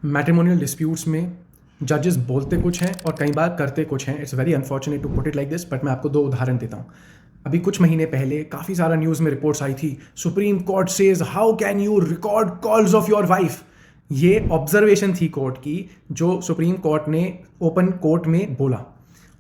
Matrimonial disputes में जजेस बोलते कुछ हैं और कई बार करते कुछ हैं. It's very unfortunate to put it like this, but मैं आपको दो उदाहरण देता हूँ. अभी कुछ महीने पहले काफ़ी सारा न्यूज़ में रिपोर्ट्स आई थी, supreme court says how can you record calls of your wife. ये ऑब्जर्वेशन थी कोर्ट की जो सुप्रीम कोर्ट ने ओपन कोर्ट में बोला.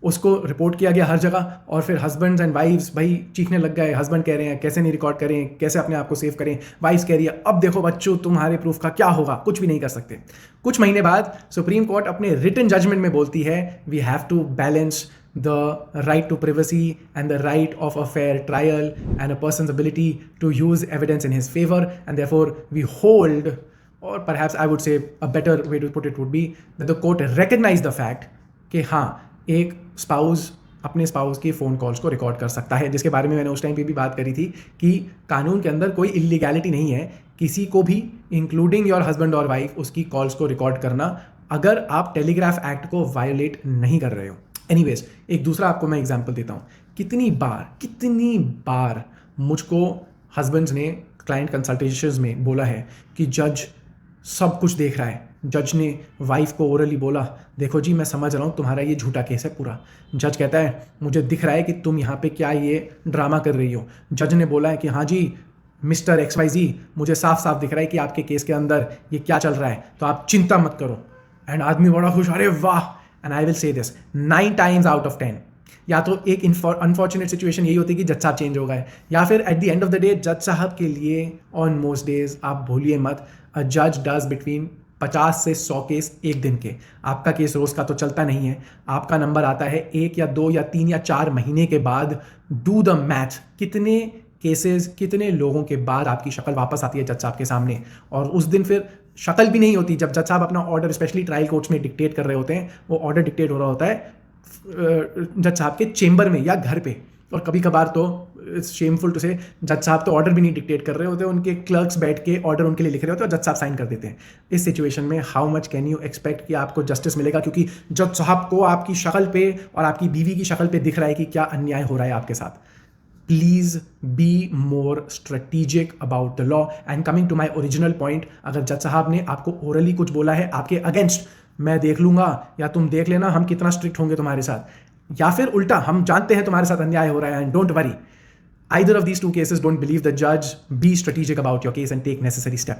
उसको रिपोर्ट किया गया हर जगह और फिर हस्बैंड्स एंड वाइफ्स भाई चीखने लग गए. हस्बैंड कह रहे हैं कैसे नहीं रिकॉर्ड करें, कैसे अपने आप को सेव करें. वाइफ्स कह रही है अब देखो बच्चों तुम्हारे प्रूफ का क्या होगा, कुछ भी नहीं कर सकते. कुछ महीने बाद सुप्रीम कोर्ट अपने रिटन जजमेंट में बोलती है we have to balance the right to privacy and the right of a fair trial and a person's ability to use evidence in his favor, and therefore we hold, or perhaps I would say a better way to put it would be that the court recognize the fact कि हाँ एक spouse अपने spouse की phone calls को record कर सकता है, जिसके बारे में मैंने उस टाइम पे भी बात करी थी कि कानून के अंदर कोई इलीगैलिटी नहीं है किसी को भी इंक्लूडिंग योर हस्बैंड और वाइफ उसकी कॉल्स को रिकॉर्ड करना, अगर आप टेलीग्राफ एक्ट को वायोलेट नहीं कर रहे हो. एनीवेज, एक दूसरा आपको मैं एग्जांपल देता हूँ. कितनी बार मुझको हस्बैंड्स ने क्लाइंट कंसल्टेशंस में बोला है कि जज सब कुछ देख रहा है. जज ने वाइफ को ओरली बोला देखो जी मैं समझ रहा हूँ तुम्हारा ये झूठा केस है पूरा. जज कहता है मुझे दिख रहा है कि तुम यहाँ पे क्या ये ड्रामा कर रही हो. जज ने बोला है कि हाँ जी मिस्टर XYZ मुझे साफ साफ दिख रहा है कि आपके केस के अंदर ये क्या चल रहा है, तो आप चिंता मत करो. एंड आदमी बड़ा खुश, अरे वाह. And I will say this 9 times out of 10 या तो एक अनफॉर्चुनेट सिचुएशन यही होती है कि जज साहब चेंज हो गए, या फिर at the end of the day जज साहब के लिए ऑन मोस्ट डेज आप भूलिए मत अ जज डज बिटवीन 50 से 100 केस एक दिन के. आपका केस रोज़ का तो चलता नहीं है, आपका नंबर आता है 1 या 2 या 3 या 4 महीने के बाद. डू द मैथ, कितने केसेस कितने लोगों के बाद आपकी शक्ल वापस आती है जज साहब के सामने, और उस दिन फिर शक्ल भी नहीं होती जब जज साहब अपना ऑर्डर स्पेशली ट्रायल कोर्ट्स में डिक्टेट कर रहे होते हैं. वो ऑर्डर डिक्टेट हो रहा होता है जज साहब के चेंबर में या घर पे, और कभी कभार तो इट्स शेमफुल टू से जज साहब तो ऑर्डर भी नहीं डिक्टेट कर रहे होते, उनके क्लर्क्स बैठ के ऑर्डर उनके लिए लिख रहे होते हैं और जज साहब साइन कर देते हैं. इस सिचुएशन में how much can you expect कि आपको जस्टिस मिलेगा, क्योंकि जज साहब को आपकी शक्ल पे और आपकी बीवी की शक्ल पे दिख रहा है कि क्या अन्याय हो रहा है आपके साथ. Please be more strategic about the law. And coming to my original point, अगर जज साहब ने आपको ओरली कुछ बोला है आपके अगेंस्ट, मैं देख लूंगा या तुम देख लेना हम कितना स्ट्रिक्ट होंगे तुम्हारे साथ, या फिर उल्टा हम जानते हैं तुम्हारे साथ अन्याय हो रहा है and don't worry, either of these two cases don't believe the judge. Be strategic about your case and take necessary steps.